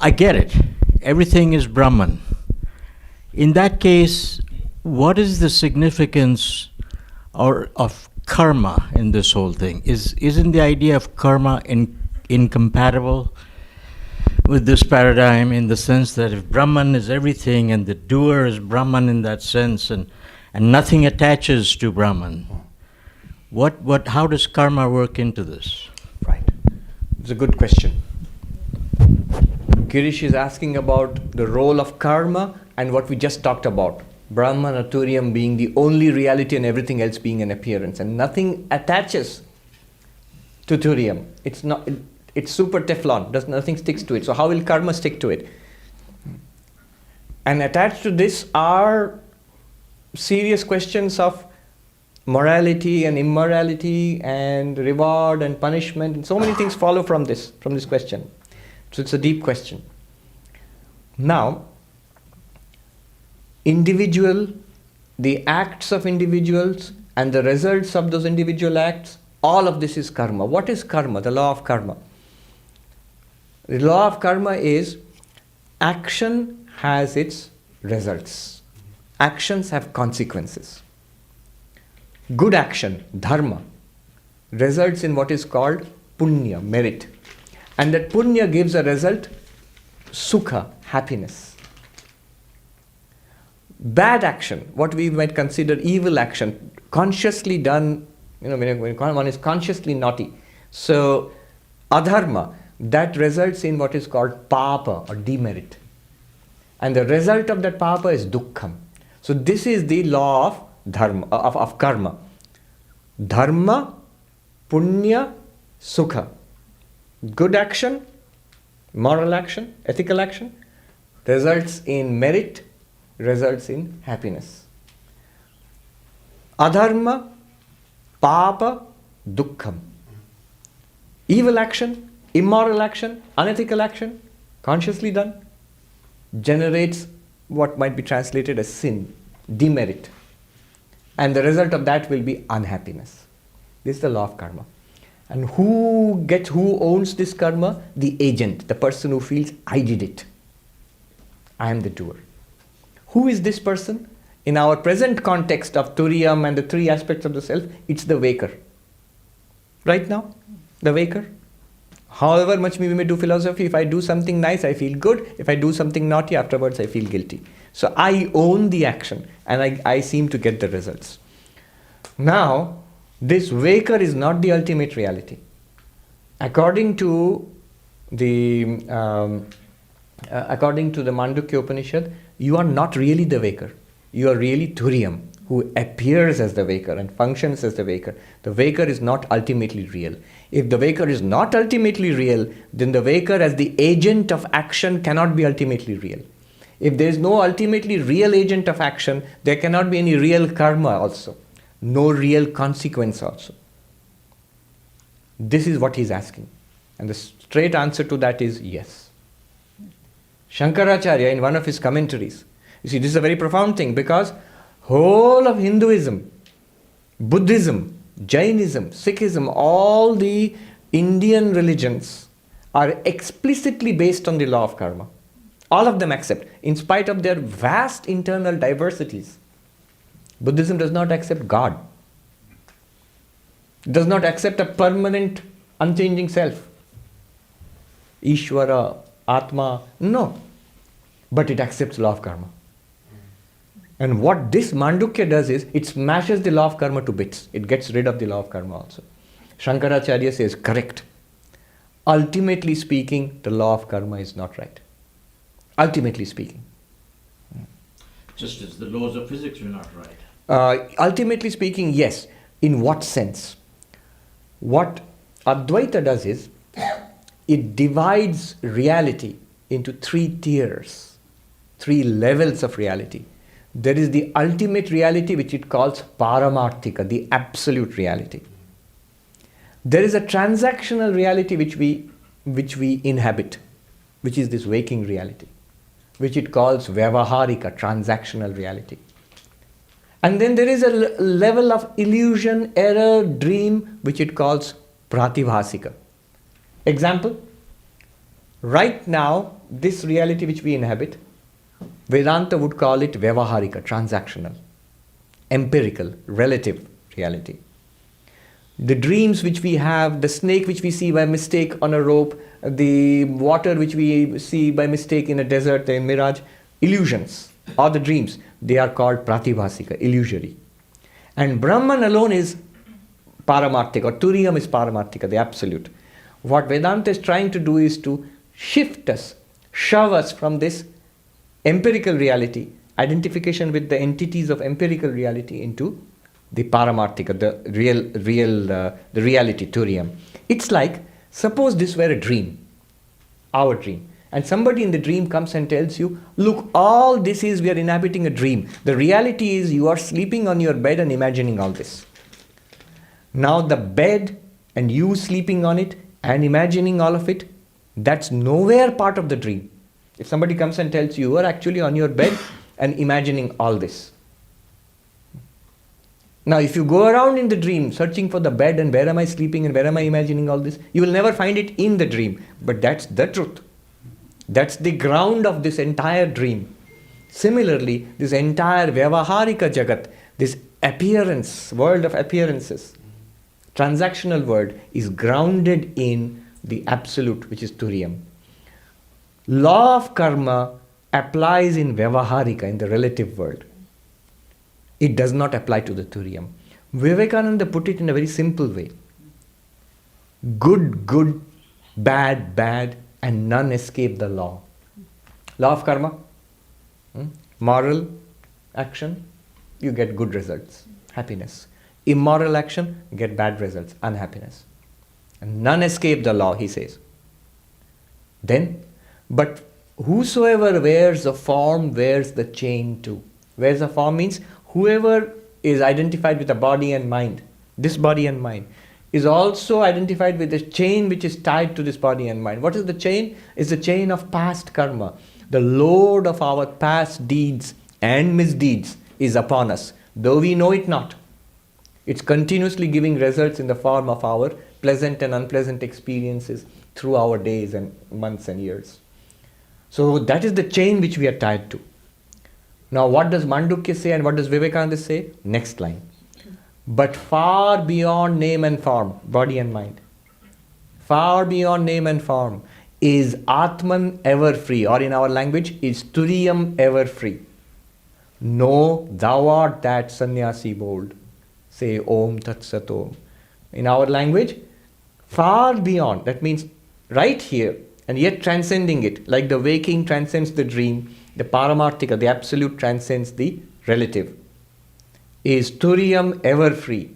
I get it. Everything is Brahman. In that case, what is the significance of karma in this whole thing? Isn't the idea of karma incompatible with this paradigm, in the sense that if Brahman is everything and the doer is Brahman in that sense, and nothing attaches to Brahman, how does karma work into this? Right. It's a good question. Girish is asking about the role of karma and what we just talked about. Brahman or Turiam being the only reality and everything else being an appearance. And nothing attaches to Turiam. It's super Teflon. Nothing sticks to it. So how will karma stick to it? And attached to this are serious questions of morality and immorality and reward and punishment. And so many things follow from this question. So it's a deep question. Now, the acts of individuals and the results of those individual acts, all of this is karma. What is karma? The law of karma. The law of karma is action has its results. Actions have consequences. Good action, dharma, results in what is called punya, merit. And that punya gives a result, sukha, happiness. Bad action, what we might consider evil action, consciously done, when one is consciously naughty. So, adharma, that results in what is called papa or demerit. And the result of that papa is dukkham. So, this is the law of dharma, of karma. Dharma, punya, sukha. Good action, moral action, ethical action, results in merit, results in happiness. Adharma, papa, dukkham. Evil action, immoral action, unethical action, consciously done, generates what might be translated as sin, demerit. And the result of that will be unhappiness. This is the law of karma. And who owns this karma? The agent, the person who feels, I did it. I am the doer. Who is this person? In our present context of Turiyam and the three aspects of the self, it's the waker. Right now, the waker. However much we may do philosophy, if I do something nice, I feel good. If I do something naughty, afterwards I feel guilty. So I own the action and I seem to get the results. Now, this waker is not the ultimate reality. According to the Mandukya Upanishad, you are not really the waker. You are really Turiyam, who appears as the waker and functions as the waker. The waker is not ultimately real. If the waker is not ultimately real, then the waker as the agent of action cannot be ultimately real. If there is no ultimately real agent of action, there cannot be any real karma also. No real consequence also. This is what he is asking. And the straight answer to that is yes. Shankaracharya, in one of his commentaries, you see, this is a very profound thing, because whole of Hinduism, Buddhism, Jainism, Sikhism, all the Indian religions are explicitly based on the law of karma. All of them accept, in spite of their vast internal diversities. Buddhism does not accept God. It does not accept a permanent, unchanging self. Ishvara, Atma, no. But it accepts law of karma. And what this Mandukya does is, it smashes the law of karma to bits. It gets rid of the law of karma also. Shankaracharya says, correct. Ultimately speaking, the law of karma is not right. Ultimately speaking. Just as the laws of physics are not right. Ultimately speaking, yes. In what sense? What Advaita does is, it divides reality into three tiers, three levels of reality. There is the ultimate reality, which it calls Paramarthika, the absolute reality. There is a transactional reality which we inhabit, which is this waking reality, which it calls Vyavaharika, transactional reality. And then there is a level of illusion, error, dream, which it calls Pratibhasika. Example, right now this reality which we inhabit, Vedanta would call it Vyavaharika, transactional, empirical, relative reality. The dreams which we have, the snake which we see by mistake on a rope, the water which we see by mistake in a desert, in mirage, illusions, or the dreams, they are called pratibhasika, illusory. And Brahman alone is paramarthika, or Turiyam is paramarthika, the absolute. What Vedanta is trying to do is to shift us, shove us from this empirical reality, identification with the entities of empirical reality, into the paramarthika, the reality, Turiyam. It's like, suppose this were a dream, our dream, and somebody in the dream comes and tells you, look, all this is, we are inhabiting a dream. The reality is you are sleeping on your bed and imagining all this. Now the bed and you sleeping on it and imagining all of it, that's nowhere part of the dream. If somebody comes and tells you, you are actually on your bed and imagining all this. Now if you go around in the dream searching for the bed and where am I sleeping and where am I imagining all this, you will never find it in the dream. But that's the truth. That's the ground of this entire dream. Similarly, this entire Vyavaharika Jagat, this appearance, world of appearances, transactional world, is grounded in the absolute, which is Turiyam. Law of karma applies in Vyavaharika, in the relative world. It does not apply to the Turiyam. Vivekananda put it in a very simple way. Good, good, bad, bad, and none escape the law. Law of karma, moral action, you get good results, happiness. Immoral action, get bad results, unhappiness. And none escape the law, he says. Then, but whosoever wears a form wears the chain too. Wears a form means whoever is identified with a body and mind, this body and mind, is also identified with the chain which is tied to this body and mind. What is the chain? It's the chain of past karma. The load of our past deeds and misdeeds is upon us, though we know it not. It's continuously giving results in the form of our pleasant and unpleasant experiences through our days and months and years. So that is the chain which we are tied to. Now what does Mandukya say and what does Vivekananda say? Next line. But far beyond name and form, body and mind, far beyond name and form, is Atman ever free, or in our language, is Turiyam ever free. No, thou art that sannyasi bold. Say Om Tat Sat Om. In our language, far beyond, that means right here, and yet transcending it, like the waking transcends the dream, the paramarthika, the absolute transcends the relative. Is Turiyam ever free?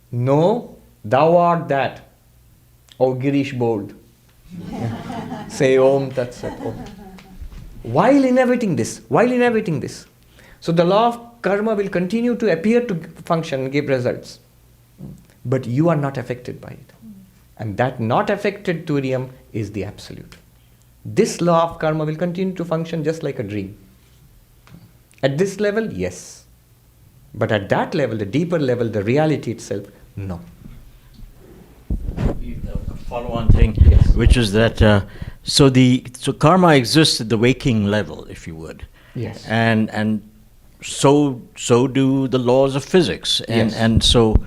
No, thou art that. O Girish bold. Say Om Tat Sat Om. While inhabiting this, so the law of karma will continue to appear to function and give results. But you are not affected by it. And that not affected Turiyam is the absolute. This law of karma will continue to function just like a dream. At this level, yes. But at that level, the deeper level, the reality itself, no. A follow-on thing, Yes. which is that so karma exists at the waking level, if you would. Yes. And so do the laws of physics. And so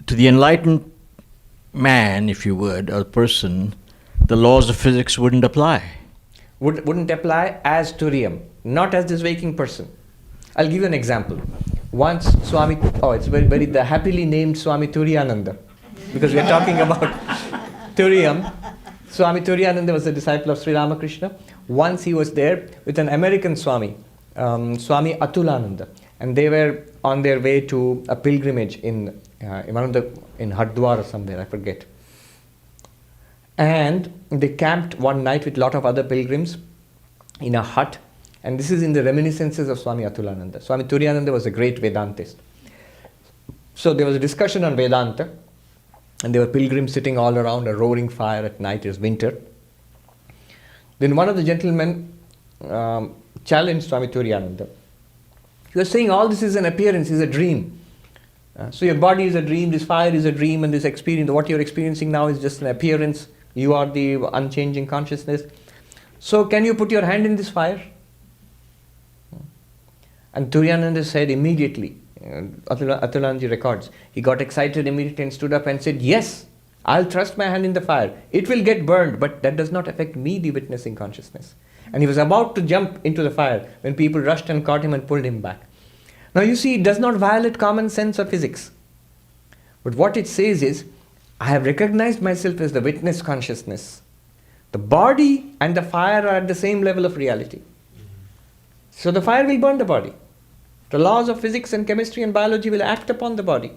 to the enlightened man, if you would, or person, the laws of physics wouldn't apply. Wouldn't apply as Turiyam, not as this waking person. I'll give you an example. Once Swami, it's very the happily named Swami Turiyananda, because we are talking about Turiyam. Swami Turiyananda was a disciple of Sri Ramakrishna. Once he was there with an American Swami, Swami Atulananda, and they were on their way to a pilgrimage in Hardwar or somewhere, I forget. And they camped one night with a lot of other pilgrims in a hut. And this is in the reminiscences of Swami Atulananda. Swami Turiyananda was a great Vedantist. So there was a discussion on Vedanta, and there were pilgrims sitting all around a roaring fire at night. It was winter. Then one of the gentlemen challenged Swami Turiyananda. He was saying all this is an appearance, is a dream. So your body is a dream, this fire is a dream, and this experience, what you're experiencing now is just an appearance. You are the unchanging consciousness. So can you put your hand in this fire? And Turiyananda said immediately, Atulanji records, he got excited immediately and stood up and said, yes, I'll thrust my hand in the fire. It will get burned, but that does not affect me, the witnessing consciousness. And he was about to jump into the fire when people rushed and caught him and pulled him back. Now you see, it does not violate common sense or physics. But what it says is, I have recognized myself as the witness consciousness. The body and the fire are at the same level of reality. So the fire will burn the body. The laws of physics and chemistry and biology will act upon the body.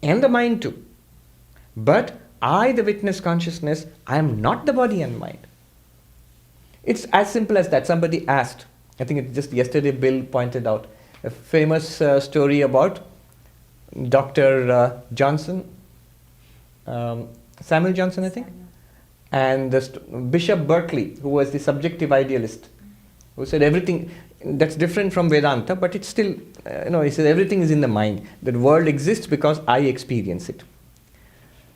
And the mind too. But I, the witness consciousness, I am not the body and mind. It's as simple as that. Somebody asked, I think it just yesterday Bill pointed out, a famous story about Dr. Johnson, Samuel Johnson, I think, and Bishop Berkeley, who was the subjective idealist, who said everything, that's different from Vedanta, but it's still, he said everything is in the mind. The world exists because I experience it.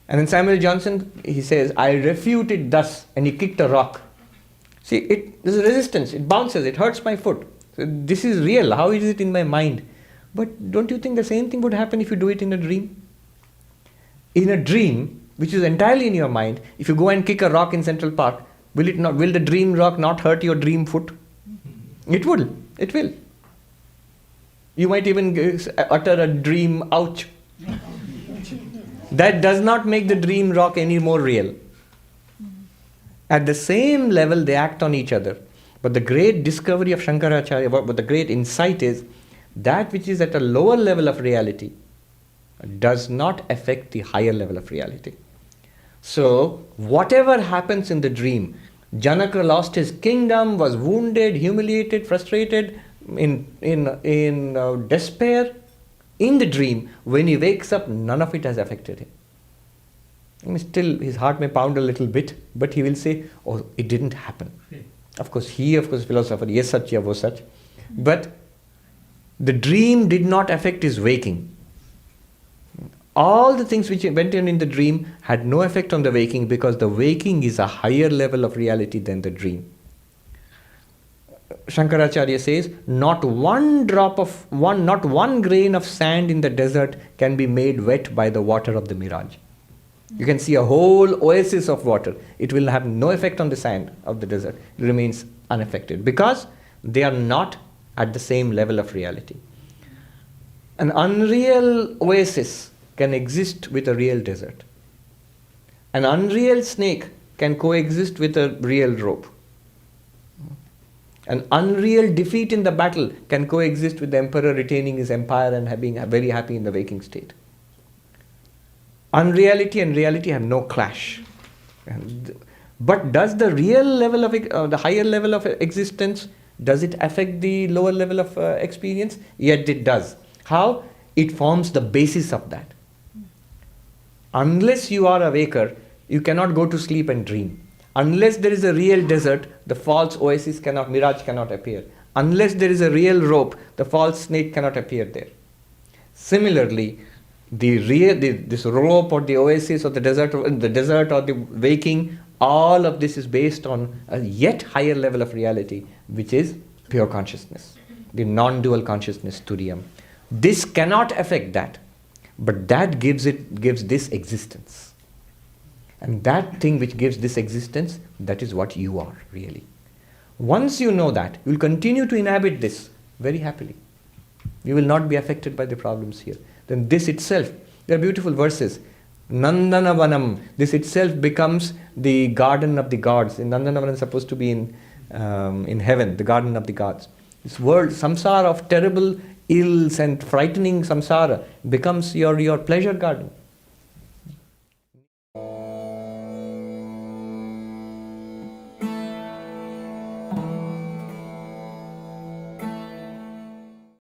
And then Samuel Johnson, he says, I refute it thus, and he kicked a rock. See, there's a resistance, it bounces, it hurts my foot. So this is real, how is it in my mind? But don't you think the same thing would happen if you do it in a dream? In a dream, which is entirely in your mind, if you go and kick a rock in Central Park, will the dream rock not hurt your dream foot? It will. You might even utter a dream ouch. That does not make the dream rock any more real. At the same level, they act on each other. But the great discovery of Shankaracharya, what the great insight is, that which is at a lower level of reality does not affect the higher level of reality. So, whatever happens in the dream, Janaka lost his kingdom, was wounded, humiliated, frustrated, in despair. In the dream, when he wakes up, none of it has affected him. I mean, still, his heart may pound a little bit, but he will say, oh, it didn't happen. Of course, philosopher, yes, satya, wo sach. But the dream did not affect his waking. All the things which went on in the dream had no effect on the waking, because the waking is a higher level of reality than the dream. Shankaracharya says, not one grain of sand in the desert can be made wet by the water of the mirage. You can see a whole oasis of water. It will have no effect on the sand of the desert. It remains unaffected because they are not at the same level of reality. An unreal oasis can exist with a real desert. An unreal snake can coexist with a real rope. An unreal defeat in the battle can coexist with the emperor retaining his empire and being very happy in the waking state. Unreality and reality have no clash. But does the real level of the higher level of existence, does it affect the lower level of experience? Yet it does. How? It forms the basis of that. Unless you are a waker, you cannot go to sleep and dream. Unless there is a real desert, the false oasis mirage cannot appear. Unless there is a real rope, the false snake cannot appear there. Similarly, this rope or the oasis or the desert or the waking, all of this is based on a yet higher level of reality, which is pure consciousness, the non-dual consciousness, Turiyam. This cannot affect that, but that gives this existence. And that thing which gives this existence, that is what you are, really. Once you know that, you will continue to inhabit this very happily. You will not be affected by the problems here. Then this itself, there are beautiful verses. Nandanavanam, this itself becomes the garden of the gods. In Nandanavanam is supposed to be in heaven, the garden of the gods. This world, samsara of terrible ills and frightening samsara, becomes your pleasure garden.